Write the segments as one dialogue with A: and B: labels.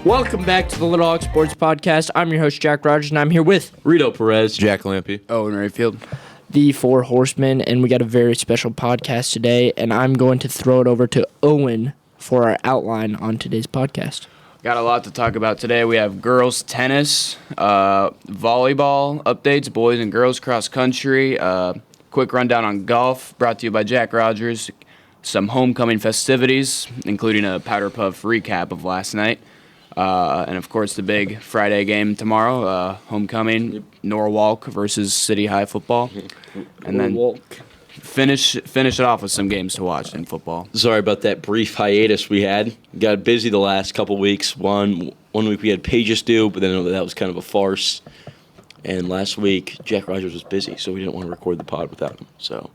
A: Welcome back to the Little Hawk Sports Podcast. I'm your host, Jack Rogers, and I'm here with
B: Rito Perez, Jack Lampy,
C: Owen Rayfield,
A: the Four Horsemen, and we got a very special podcast today, and I'm going to throw it over to Owen for our outline on today's podcast.
C: Got a lot to talk about today. We have girls tennis, volleyball updates, boys and girls cross country, quick rundown on golf brought to you by Jack Rogers, some homecoming festivities, including a Powder Puff recap of last night, and of course the big Friday game tomorrow, homecoming, Norwalk versus City High football, and then finish it off with some games to watch in football.
B: Sorry about that brief hiatus we had. Got busy the last couple weeks. One week we had pages due, but then that was kind of a farce. And last week Jack Rogers was busy, so we didn't want to record the pod without him. So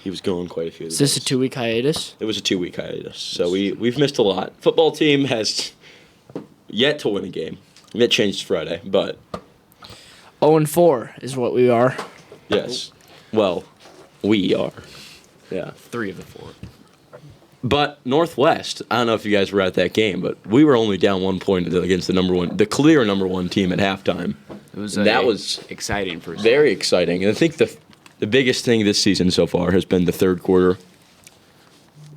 B: he was going quite a few days.
A: Is this a 2-week hiatus?
B: It was a 2-week hiatus, so we've missed a lot. Football team has yet to win a game. It changed Friday, but
A: 0-4 is what we are.
B: yes. Well, we are. Yeah.
C: 3 of the 4.
B: But Northwest, I don't know if you guys were at that game, but we were only down 1 point against the clear number one team at halftime.
C: It was
B: that was
C: exciting for
B: very exciting. And I think the biggest thing this season so far has been the third quarter.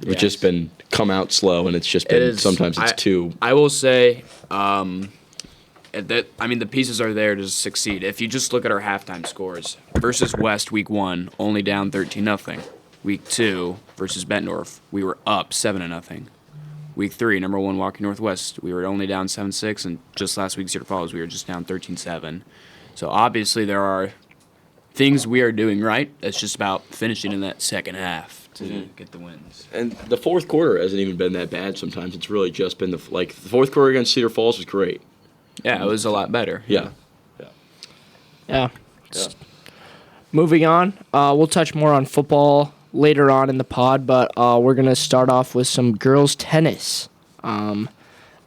B: It's just been come out slow, and it's just been sometimes it's too.
C: I will say, the pieces are there to succeed. If you just look at our halftime scores versus West, week 1, only down 13-0. Week 2 versus Bettendorf, we were up 7-0. Week 3, number 1 Walking Northwest, we were only down 7-6, and just last week Cedar Falls, we were just down 13-7. So obviously there are things we are doing right. It's just about finishing in that second half to get the wins.
B: And the fourth quarter hasn't even been that bad. Sometimes it's really just been the fourth quarter against Cedar Falls was great.
C: Yeah, it was a lot better.
B: Yeah.
A: Moving on, we'll touch more on football later on in the pod, but we're going to start off with some girls' tennis.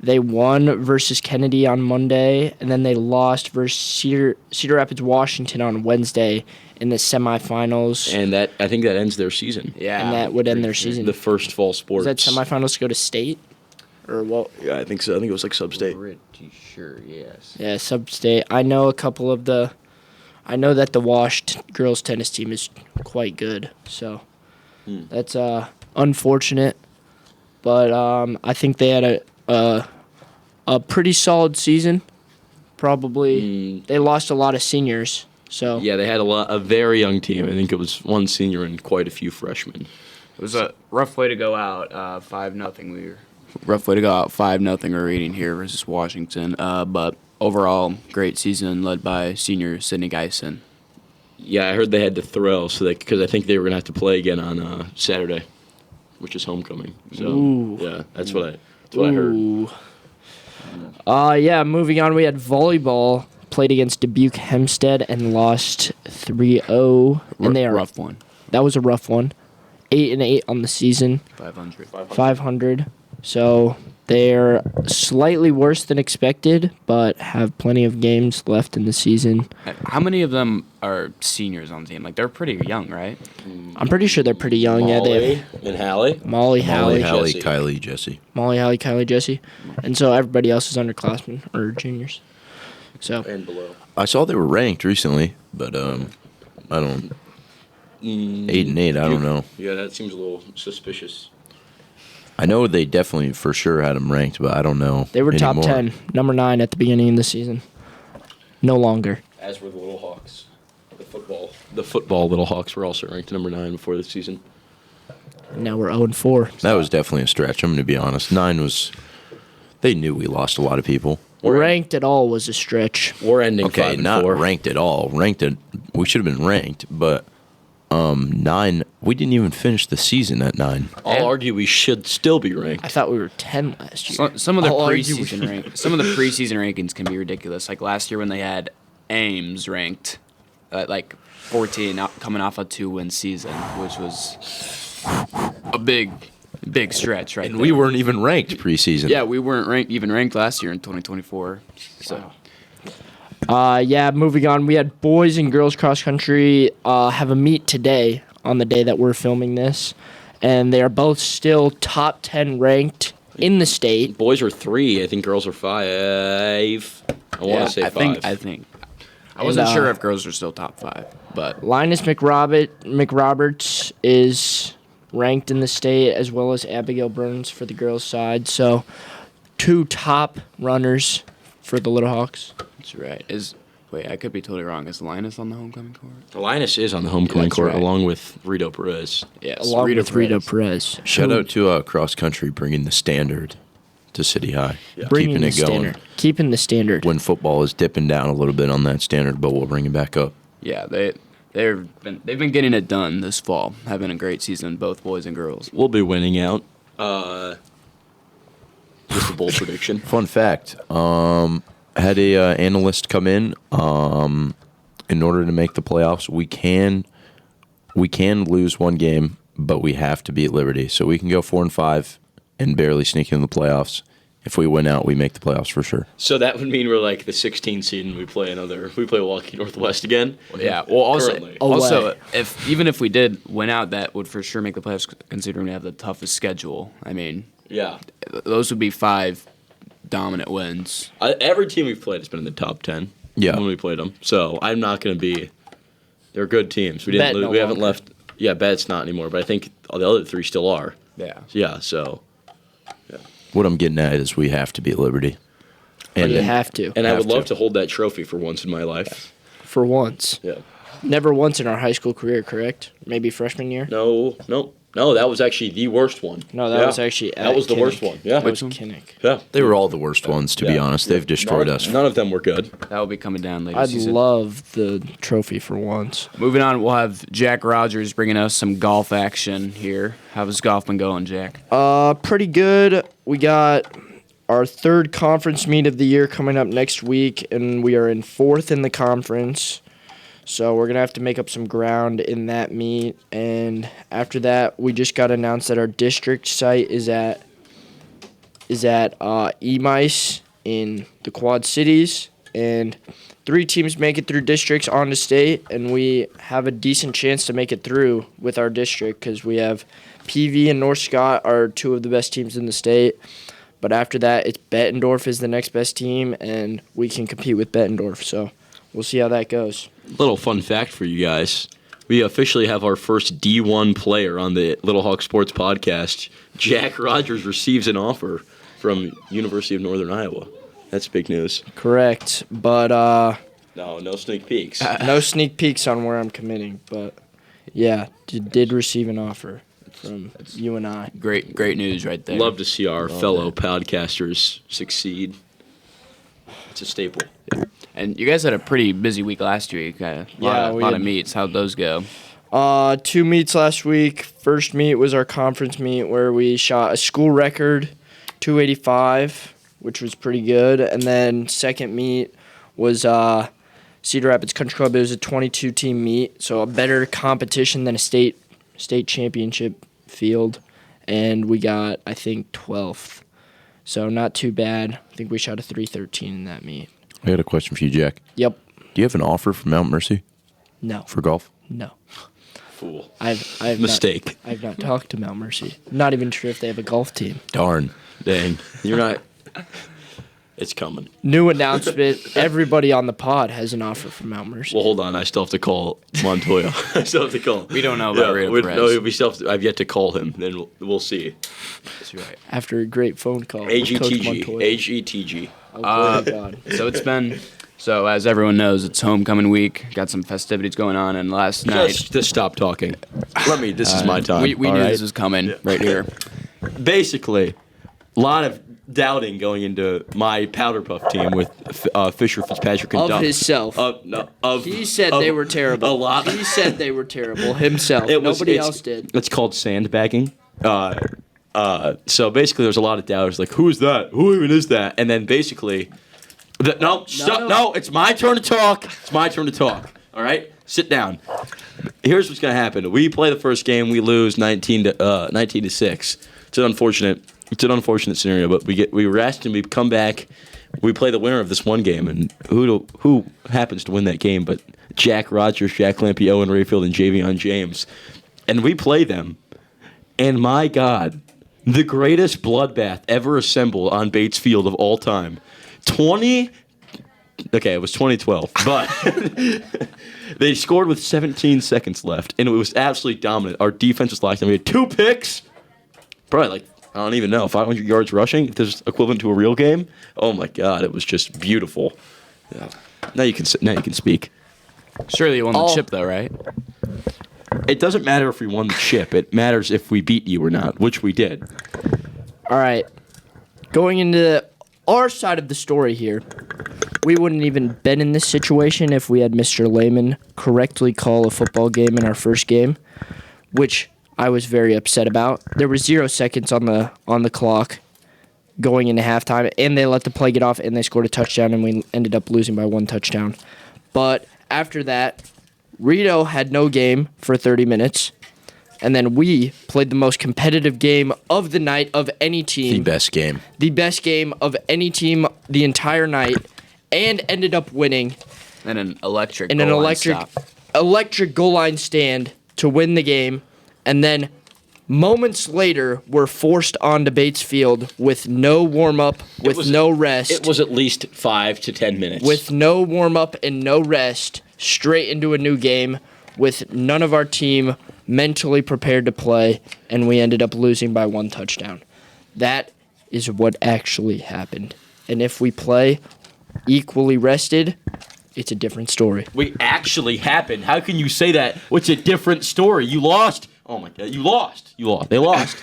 A: They won versus Kennedy on Monday, and then they lost versus Cedar Rapids, Washington on Wednesday in the semifinals.
B: And I think that ends their season.
C: Yeah.
A: And that would end their season.
B: The first fall sports.
A: Was that semifinals to go to state? Or what?
B: Yeah, I think so. I think it was like sub-state.
C: Pretty sure, yes.
A: Yeah, sub-state. I know I know that the Washed girls tennis team is quite good, so that's unfortunate. But I think they had a pretty solid season. Probably they lost a lot of seniors. So
B: yeah, they had a very young team. I think it was one senior and quite a few freshmen.
C: It was a rough way to go out, 5-0. Rough way to go out, 5-0. We're reading here versus Washington. But overall, great season led by senior Sydney Geisen.
B: Yeah, I heard they had to throw because I think they were gonna have to play again on Saturday, which is homecoming. So yeah, that's what I heard.
A: Yeah, moving on, we had volleyball played against Dubuque Hempstead and lost 3-0. And they are
C: rough one.
A: That was a rough one. 8-8 on the season. 500. So they're slightly worse than expected, but have plenty of games left in the season.
C: How many of them are seniors on the team? Like, they're pretty young, right?
A: I'm pretty sure they're pretty young.
B: Molly and Hallie.
A: Molly, Hallie,
B: Jesse.
D: Kylie, Jesse.
A: Molly, Hallie, Kylie, Jesse. And so everybody else is underclassmen or juniors. So
B: And below.
D: I saw they were ranked recently, but I don't. 8-8. I don't know.
B: Yeah, that seems a little suspicious.
D: I know they definitely for sure had them ranked, but I don't know.
A: they were
D: anymore.
A: top 10, number 9 at the beginning of the season. No longer.
B: As were the Little Hawks. The football Little Hawks were also ranked number 9 before the season.
A: And now we're 0-4.
D: That was definitely a stretch. I'm going to be honest. 9 was. They knew we lost a lot of people.
A: Ranked at all was a stretch.
B: We're ending
D: Okay,
B: 5-4.
D: not ranked at all. We should have been ranked, but 9. We didn't even finish the season at 9.
B: I'll argue we should still be ranked.
A: I thought we were 10 last year.
C: Some of the
A: I'll argue
C: preseason rankings can be ridiculous. Like last year when they had Ames ranked at like 14, coming off a 2-win season, which was a big stretch, right?
D: And we weren't even ranked preseason.
C: Yeah, we weren't ranked last year in 2024. So.
A: Yeah, moving on. We had boys and girls cross country have a meet today on the day that we're filming this, and they are both still top 10 ranked in the state.
B: Boys are 3. I think girls are 5. I want to say 5.
C: I think. I wasn't sure if girls were still top 5, but
A: Linus McRoberts is ranked in the state, as well as Abigail Burns for the girls' side. So 2 top runners for the Little Hawks.
C: that's right. Wait, I could be totally wrong. Is Linus on the homecoming court?
B: Linus is on the homecoming
C: That's
B: court
C: right.
B: along with Rito Perez.
C: Yes,
A: Along with Rito Perez.
D: Shout out to cross country bringing the standard to City High,
A: Bringing
D: keeping
A: the
D: it going.
A: standard. Keeping the standard.
D: When football is dipping down a little bit on that standard, but we'll bring it back up.
C: Yeah, they've been getting it done this fall, having a great season, both boys and girls.
B: We'll be winning out. Just a bold prediction.
D: Fun fact: had a analyst come in. In order to make the playoffs, we can lose one game, but we have to beat Liberty. So we can go 4-5 and barely sneak in the playoffs. If we win out, we make the playoffs for sure.
B: So that would mean we're like the 16th seed and we play Milwaukee Northwest again.
C: Yeah. Well, also,
B: Currently.
C: even if we did win out, that would for sure make the playoffs, considering we have the toughest schedule. I mean,
B: Yeah.
C: those would be 5 dominant wins.
B: Every team we've played has been in the top 10.
D: Yeah.
B: When we played them. So I'm not going to be. They're good teams. We didn't.
A: Bet no
B: we haven't
A: longer.
B: left. Yeah, Bet's not anymore. But I think all the other 3 still are.
C: Yeah.
B: Yeah. So.
D: What I'm getting at is we have to beat Liberty.
A: And you have to.
B: And I would
D: Have
B: love
D: to.
B: to hold that trophy for once in my life.
A: For once.
B: Yeah.
A: Never once in our high school career, correct? Maybe freshman year?
B: No. That was actually the worst one.
A: No, that was actually
B: that
A: at
B: was the worst
A: Kinnick.
B: one. Yeah.
A: That was Kinnick.
B: Yeah.
D: They were all the worst ones, to be
B: Yeah.
D: honest. They've destroyed us.
B: None of them were good.
C: That will be coming down later
A: I'd
C: season.
A: love the trophy for once.
C: Moving on, we'll have Jack Rogers bringing us some golf action here. How's golf been going, Jack?
A: Pretty good. We got our 3rd conference meet of the year coming up next week, and we are in 4th in the conference. So we're going to have to make up some ground in that meet. And after that, we just got announced that our district site is at EMICE in the Quad Cities. And 3 teams make it through districts on to state, and we have a decent chance to make it through with our district because we have PV and North Scott are 2 of the best teams in the state. But after that, it's Bettendorf is the next best team, and we can compete with Bettendorf. So we'll see how that goes.
B: Little fun fact for you guys. We officially have our first D1 player on the Little Hawk Sports podcast. Jack Rogers receives an offer from University of Northern Iowa. That's big news.
A: Correct. But
B: No sneak peeks.
A: no sneak peeks on where I'm committing. But, yeah, did receive an offer from UNI.
C: Great news right there.
B: Love to see our fellow podcasters succeed. It's a staple.
C: And you guys had a pretty busy week last week. A lot
A: we
C: of
A: had-
C: meets. How'd those go?
A: 2 meets last week. First meet was our conference meet where we shot a school record, 285, which was pretty good. And then second meet was Cedar Rapids Country Club. It was a 22-team meet, so a better competition than a state championship field. And we got, I think, 12th. So not too bad. I think we shot a 313 in that meet.
D: I got a question for you, Jack.
A: Yep.
D: Do you have an offer from Mount Mercy
A: No.
D: for golf?
A: No.
B: Fool.
A: I've
B: Mistake.
A: I've not talked to Mount Mercy. Not even sure if they have a golf team.
D: Darn.
B: Dang. You're not. It's coming.
A: New announcement. Everybody on the pod has an offer from Mount Mercy.
B: Well, hold on. I still have to call Montoya. I still have to call.
C: We don't know about Rito Perez.
B: we still have to, I've yet to call him. Then we'll see.
C: That's right.
A: After a great phone call with Coach
B: AGTG.
A: Montoya.
B: AGTG.
A: Oh, glory to God.
C: So as everyone knows, it's homecoming week. Got some festivities going on, and last night
B: Just stop talking. This is my time.
C: we
B: all
C: knew
B: right?
C: this was coming right here.
B: Basically, a lot of doubting going into my powder puff team with Fisher, Fitzpatrick, and
A: Of
B: Duff.
A: himself. He said they were terrible.
B: A lot.
A: He said they were terrible himself. Nobody else did.
B: It's called sandbagging. So basically, there's a lot of doubters. Like, who is that? Who even is that? And then basically, no, it's my turn to talk. It's my turn to talk. All right, sit down. Here's what's gonna happen. We play the first game. We lose 19 to 6. It's an unfortunate scenario, but we rest and we come back. We play the winner of this one game, and who happens to win that game? But Jack Rogers, Jack Lampy, Owen Rayfield, and Javion James, and we play them. And my God, The greatest bloodbath ever assembled on Bates Field of all time. Okay, it was 2012, but they scored with 17 seconds left, and it was absolutely dominant. Our defense was locked in. We had 2 picks, probably I don't even know, 500 yards rushing. If this is equivalent to a real game, oh my God, it was just beautiful. Yeah. Now you can speak.
C: Surely you won the chip, though, right?
B: It doesn't matter if we won the chip. It matters if we beat you or not, which we did.
A: All right. Going into our side of the story here, we wouldn't even been in this situation if we had Mr. Lehman correctly call a football game in our first game, which I was very upset about. There were 0 seconds on the clock going into halftime, and they let the play get off, and they scored a touchdown, and we ended up losing by 1 touchdown. But after that, Rito had no game for 30 minutes, and then we played the most competitive game of the night of any team.
D: The best game.
A: The best game of any team the entire night, and ended up winning.
C: And an electric
A: goal line stand to win the game, and then moments later were forced onto Bates Field with no warm-up, with no rest.
B: It was at least 5 to 10 minutes.
A: With no warm-up and no rest, straight into a new game with none of our team mentally prepared to play, and we ended up losing by 1 touchdown. That is what actually happened. And if we play equally rested, it's a different story.
B: We actually happened. How can you say that? What's a different story? You lost. Oh my God, you lost. They lost.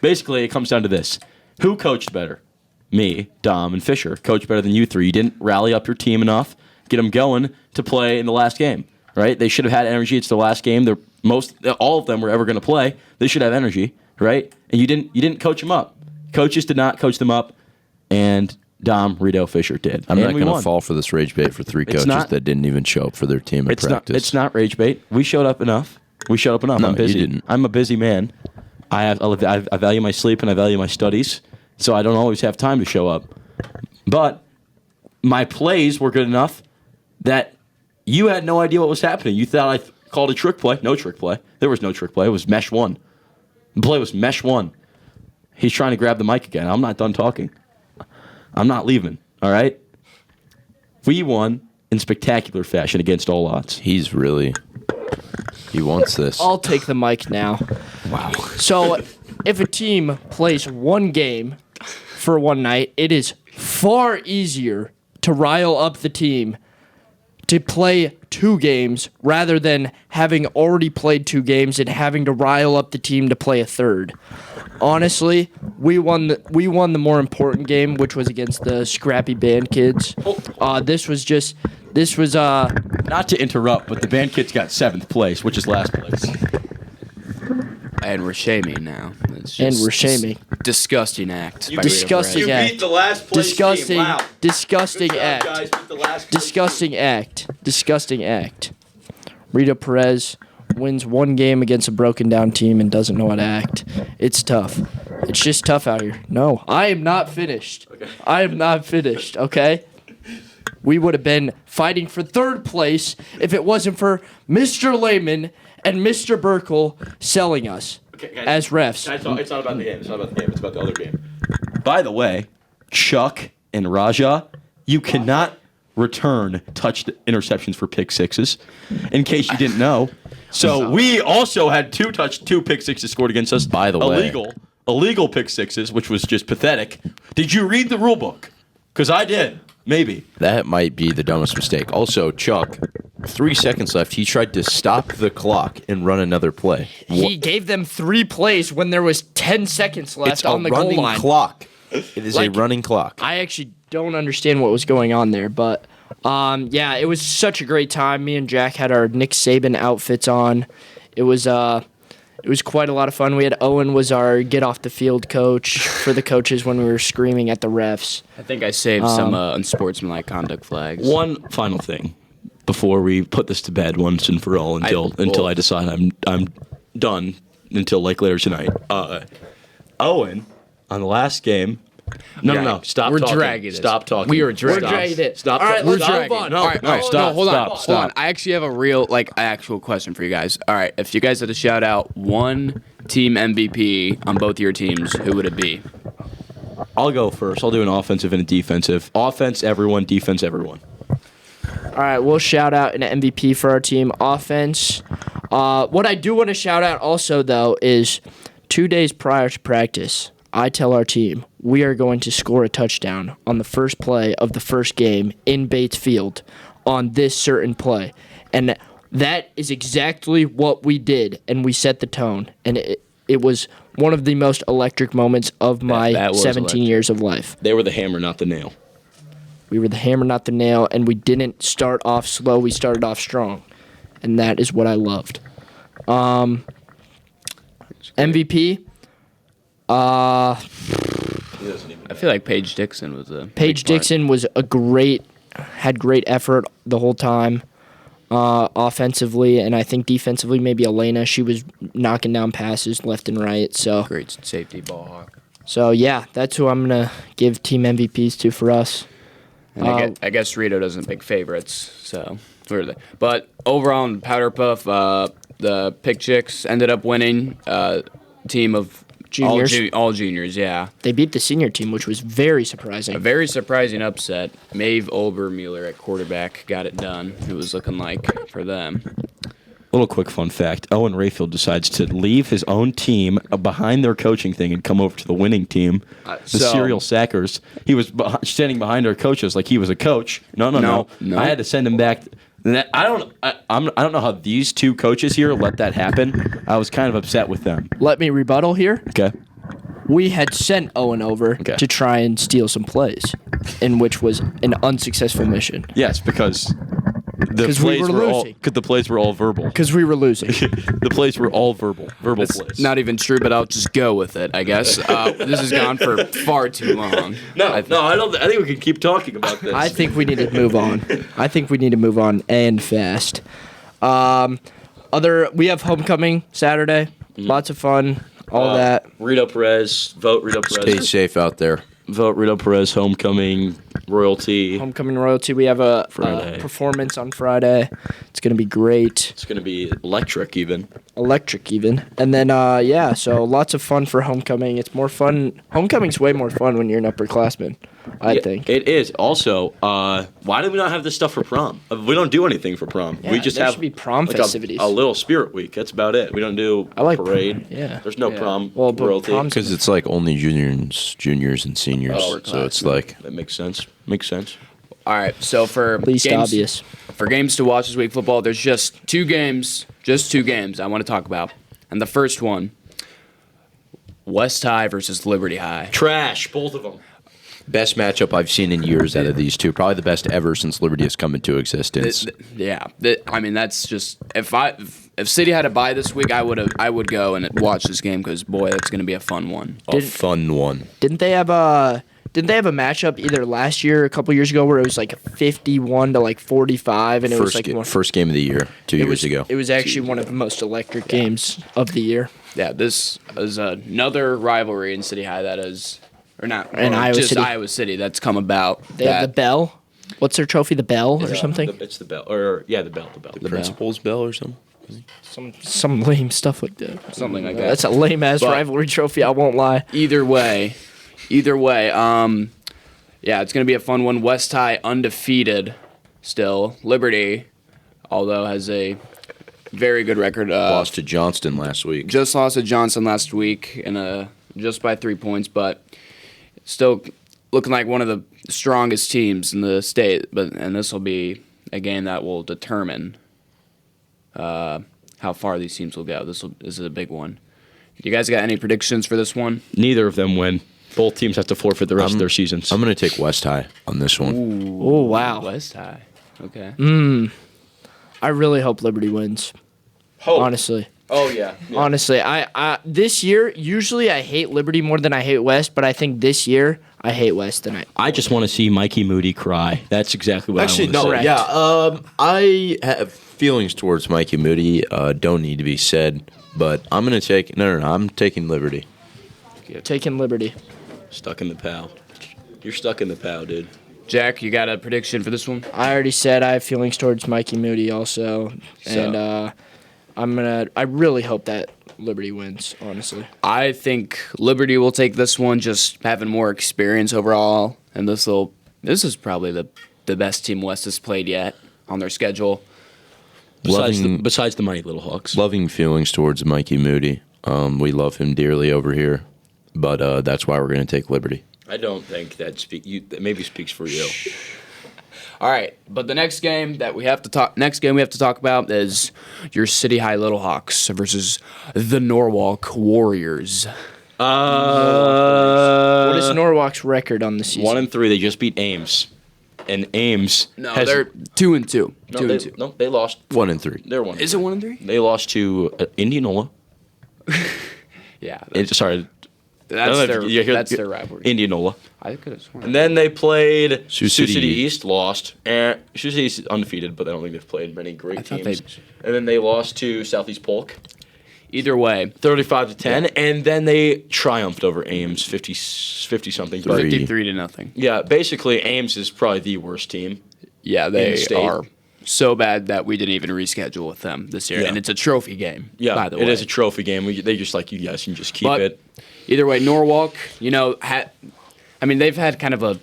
B: Basically, it comes down to this. Who coached better? Me, Dom, and Fisher coached better than you 3. You didn't rally up your team enough, get them going to play in the last game, right? They should have had energy. It's the last game. All of them were ever going to play. They should have energy, right? And you didn't coach them up. Coaches did not coach them up, and Dom, Rito, Fisher did.
D: I'm not going to fall for this rage bait for 3 coaches that didn't even show up for their team at practice.
B: It's not rage bait. We showed up enough.
D: No,
B: I'm busy.
D: you didn't.
B: I'm a busy man. I value my sleep and I value my studies, so I don't always have time to show up. But my plays were good enough that you had no idea what was happening. You thought I called a trick play. No trick play. There was no trick play. It was mesh 1. The play was mesh 1. He's trying to grab the mic again. I'm not done talking. I'm not leaving, all right? We won in spectacular fashion against all odds.
D: He wants this.
A: I'll take the mic now.
D: Wow.
A: So, if a team plays 1 game for 1 night, it is far easier to rile up the team to play 2 games rather than having already played 2 games and having to rile up the team to play a 3rd. Honestly, we won the more important game, which was against the scrappy band kids. This was
B: not to interrupt, but the band kids got 7th place, which is last place.
C: And we're shaming now.
A: We're shaming.
C: Disgusting act.
A: Disgusting act.
B: You beat the last place
A: Disgusting.
B: team. Wow.
A: Disgusting
B: Good
A: act.
B: job, guys. Beat the last place
A: Disgusting
B: team.
A: act. Disgusting act. Rita Perez wins 1 game against a broken down team and doesn't know how to act. It's tough. It's just tough out here. No, I am not finished.
B: Okay.
A: I am not finished, okay? We would have been fighting for 3rd place if it wasn't for Mr. Lehman and Mr. Burkle selling us as refs.
B: It's not about the game. It's not about the game. It's about the other game. By the way, Chuck and Raja, you cannot return touched interceptions for pick sixes, in case you didn't know. So we also had 2 pick sixes scored against us.
D: By the way.
B: Illegal pick sixes, which was just pathetic. Did you read the rule book? Because I did. Maybe.
D: That might be the dumbest mistake. Also, Chuck, 3 seconds left. He tried to stop the clock and run another play.
A: He gave them 3 plays when there was 10 seconds left on the goal line.
D: It's a running clock. It is a running clock.
A: I actually don't understand what was going on there, but yeah, it was such a great time. Me and Jack had our Nick Saban outfits on. It was quite a lot of fun. We had Owen was our get off the field coach for the coaches when we were screaming at the refs.
C: I think I saved some unsportsmanlike conduct flags.
B: One final thing before we put this to bed once and for all until I decide I'm done until like later tonight. Owen on the last game No. Stop
C: We're
B: talking.
C: dragging it.
B: Stop talking.
C: We are dragging
A: We're dragging it.
B: Stop.
A: All right,
B: We're
A: let's
B: dragging.
A: move on.
B: No,
C: All right,
B: no,
C: all right,
B: stop.
C: hold on.
B: Stop.
C: Hold on. I actually have a real, actual question for you guys. All right, if you guys had to shout out one team MVP on both your teams, who would it be?
B: I'll go first. I'll do an offensive and a defensive. Offense, everyone. Defense, everyone.
A: All right, we'll shout out an MVP for our team. Offense. What I do want to shout out also, though, is 2 days prior to practice, I tell our team we are going to score a touchdown on the first play of the first game in Bates Field on this certain play. And that is exactly what we did, and we set the tone. And it was one of the most electric moments of my
C: That was
A: 17
C: electric.
A: years of life.
B: They were the hammer, not the nail.
A: We were the hammer, not the nail, and we didn't start off slow. We started off strong, and that is what I loved. MVP.
C: I feel like Paige Dixon was a
A: Paige
C: big part.
A: Dixon was had great effort the whole time, offensively, and I think defensively maybe Elena. She was knocking down passes left and right.
C: Great safety ball hawk.
A: So yeah, that's who I'm gonna give team MVPs to for us.
C: And I guess Rito doesn't pick favorites, so but overall in Powder Puff, the Pick Chicks ended up winning. Team of
A: Juniors.
C: all juniors, yeah.
A: They beat the senior team, which was very surprising.
C: A very surprising upset. Maeve Obermuller at quarterback got it done. It was looking like for them.
B: Little quick fun fact. Owen Rayfield decides to leave his own team behind their coaching thing and come over to the winning team, the
C: so-
B: serial Sackers. He was standing behind our coaches like he was a coach. No.
C: No.
B: I had to send him back. I don't know how these two coaches here let that happen. I was kind of upset with them.
A: Let me rebuttal here.
B: Okay.
A: We had sent Owen over
B: Okay.
A: to try and steal some plays, in which was an unsuccessful mission.
B: Yes, because the
A: 'Cause we
B: plays
A: were
B: all
A: losing.
B: because the plays were all verbal.
A: Because we were losing.
B: The plays were all verbal
C: It's
B: plays.
C: not even true, but I'll just go with it, I guess. This has gone for far too long.
B: I don't. I think we can keep talking about this.
A: I think we need to move on. And fast. We have homecoming Saturday. Lots of fun. All that.
B: Rito Perez, vote Rito Perez.
D: Stay safe out there.
B: Vote Rito Perez, homecoming, royalty.
A: Homecoming royalty. We have a
B: Friday.
A: performance on Friday. It's gonna be great.
B: It's going to be electric even.
A: Electric even. And then so lots of fun for homecoming. It's more fun. Homecoming's way more fun when you're an upperclassman, I think.
B: It is. Also, why do we not have this stuff for prom? We don't do anything for prom.
A: Yeah,
B: we just
A: there
B: have
A: should be prom
B: like
A: festivities.
B: A little spirit week. That's about it. We don't do
A: I like
B: parade.
A: yeah.
B: There's no
C: Yeah.
B: prom
A: Well, but
B: royalty.
A: prom's-
D: Because it's like only juniors and seniors.
B: Oh,
D: so it's like
B: That makes sense. Makes sense.
C: All right, so for
A: Least
C: games,
A: obvious.
C: For games to watch this week football, there's just two games I want to talk about. And the first one, West High versus Liberty High.
B: Trash, both of them.
D: best matchup I've seen in years out of these two. Probably the best ever since Liberty has come into existence.
C: I mean, that's just if City had a bye this week, I would go and watch this game because boy, that's going to be a fun one.
D: A fun one.
A: Didn't they have a matchup either last year or a couple years ago where it was like 51 to like 45 and it was like
D: First game of the year, 2 years ago.
A: It was actually one of the most electric games of the year.
C: Yeah, this is another rivalry in City High that is, or not,
A: And
C: or
A: Iowa
C: just
A: City.
C: Iowa City that's come about.
A: They have the bell. What's their trophy? The bell or something?
B: It's the bell. Or yeah, the bell.
C: The
D: Principal's bell or something?
A: Some lame stuff like that.
C: Something like that.
A: That's a lame ass
C: But-
A: rivalry trophy. I won't lie.
C: Either way, yeah, it's gonna be a fun one. West High undefeated still. Liberty, although has a very good record.
D: Lost to Johnston last week.
C: Just lost to Johnson last week and just by 3 points, but still looking like one of the strongest teams in the state. And this will be a game that will determine how far these teams will go. This is a big one. You guys got any predictions for this one?
B: Neither of them win. Both teams have to forfeit the rest of their seasons.
D: I'm going to take West High on this one.
A: Oh, wow.
C: West High. Okay.
A: I really hope Liberty wins. Honestly.
B: Oh yeah.
A: Honestly, I this year, usually I hate Liberty more than I hate West, but I think this year I hate West than
B: I just want to see Mikey Moody cry. That's exactly what
D: Actually,
B: I
D: no,
B: want to see.
A: Correct.
D: yeah. I have feelings towards Mikey Moody. Don't need to be said, but I'm going to take... No, I'm taking Liberty.
A: taking Liberty.
B: Stuck in the POW. You're stuck in the POW, dude.
C: Jack, you got a prediction for this one?
A: I already said I have feelings towards Mikey Moody also, and I really hope that Liberty wins. Honestly,
C: I think Liberty will take this one, just having more experience overall, and this is probably the best team West has played yet on their schedule.
B: Besides the Mighty Little Hawks.
D: Loving feelings towards Mikey Moody. We love him dearly over here, but that's why we're going to take Liberty.
B: I don't think that maybe speaks for you.
C: All right, but the next game we have to talk about is your City High Little Hawks versus the Norwalk Warriors.
A: what is Norwalk's record on the season?
B: 1-3. They just beat Ames, and Ames.
C: They're 2-2.
B: No, they lost
D: 1-3.
B: They're 1.
C: Is it 1-3?
B: They lost to Indianola.
C: Yeah,
B: Sorry.
C: that's
B: That's
C: their rivalry.
B: Indianola.
C: I could have sworn.
B: And then they played
D: Sioux
B: Sioux
D: City
B: City East, lost. And Sioux City East is undefeated, but I don't think they've played many great teams. And then they lost to Southeast Polk,
C: Either way,
B: 35-10, and then they triumphed over Ames, 50-something.
C: 53-0.
B: Yeah, basically Ames is probably the worst team.
C: Yeah,
B: In
C: they
B: the state.
C: are so bad that we didn't even reschedule with them this year,
B: Yeah.
C: and it's a trophy game.
B: Yeah,
C: by the way,
B: it is a trophy game. They just like, you guys can just keep it.
C: Either way, Norwalk, they've had kind of a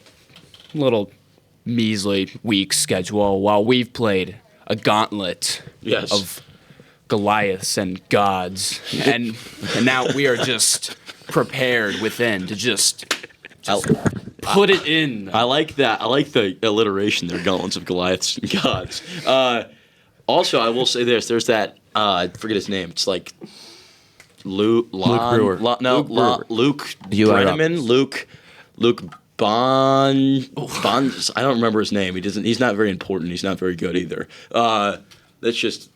C: little measly weak schedule while we've played a gauntlet of Goliaths and gods, and now we are just prepared within to just put it in.
B: I like that. I like the alliteration there, gauntlets of Goliaths and gods. Also, I will say this. There's that, I forget his name. It's like Luke
D: Brewer.
B: Luke
D: Eli
B: Brenneman. Luke Bond. I don't remember his name. He's not very important. He's not very good either. That's just,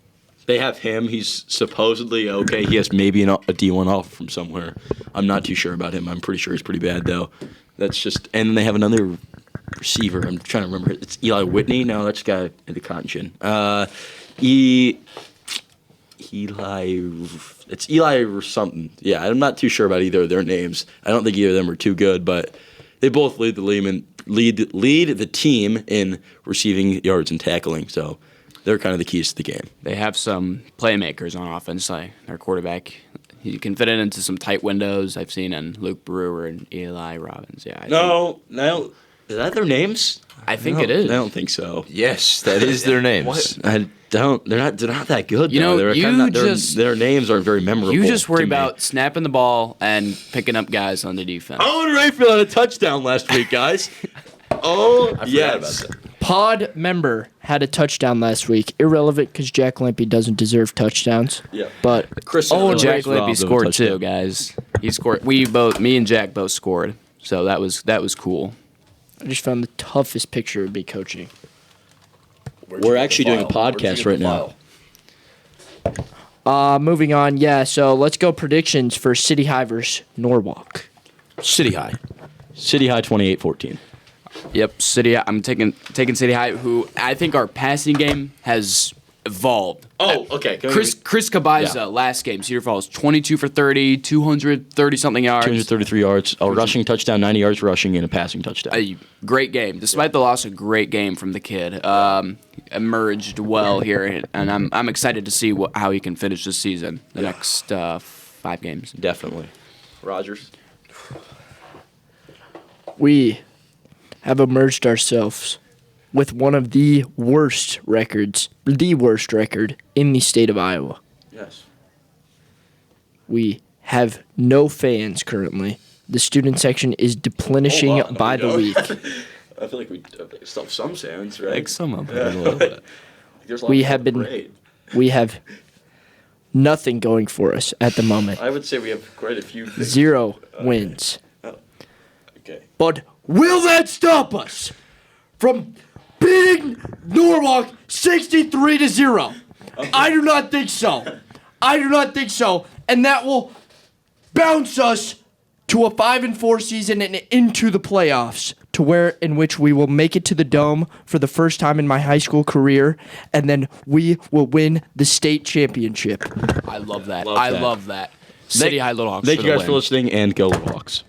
B: they have him. He's supposedly okay. He has maybe a D1 offer from somewhere. I'm not too sure about him. I'm pretty sure he's pretty bad though. That's just, and then they have another receiver. I'm trying to remember. It's Eli Whitney. No, that's the guy in the cotton gin. It's Eli or something. Yeah, I'm not too sure about either of their names. I don't think either of them are too good, but they both lead the team in receiving yards and tackling. So they're kind of the keys to the game.
C: They have some playmakers on offense. Like their quarterback, he can fit it into some tight windows. I've seen in Luke Brewer and Eli Robbins. Yeah.
B: No, is that their names?
C: I think it is.
B: I don't think so.
D: Yes, that is their names.
B: I don't. They're not that good.
C: You know,
B: their names aren't very memorable.
C: You just worry
B: to me.
C: about snapping the ball and picking up guys on the defense.
B: Owen Rayfield had a touchdown last week, guys. Yes.
A: Pod member had a touchdown last week. Irrelevant because Jack Lampy doesn't deserve touchdowns.
B: Yeah.
A: But
C: Jack Lampy scored too, guys. He scored. Me and Jack both scored. So that was cool.
A: I just found the toughest picture of me coaching.
B: We're actually doing a podcast right now.
A: Moving on. Yeah, so let's go predictions for City High versus Norwalk.
D: City High.
B: City High 28-14.
C: Yep, City. I'm taking City High, who I think our passing game has evolved.
B: Oh, okay.
C: Chris Cabaiza, last game, Cedar Falls, 22 for 30, 230-something yards.
B: 233 yards, a rushing touchdown, 90 yards rushing, and a passing touchdown.
C: A great game. Despite the loss, a great game from the kid. Emerged well here, and I'm excited to see how he can finish this season, the next 5 games.
B: Definitely. Rogers?
A: We have emerged ourselves with one of the worst record in the state of Iowa.
B: Yes.
A: We have no fans currently. The student section is deplenishing by the week.
B: I feel like we still have some fans, right?
C: Like some of them, a little bit.
A: We have nothing going for us at the moment.
B: I would say we have quite a few things.
A: 0 wins.
B: Okay.
A: But will that stop us from beating Norwalk 63-0? I do not think so. And that will bounce us to a 5-4 season and into the playoffs, in which we will make it to the Dome for the first time in my high school career, and then we will win the state championship.
C: I love that. Love that. City High Little Hawks.
B: Thank you guys for listening, and go Hawks.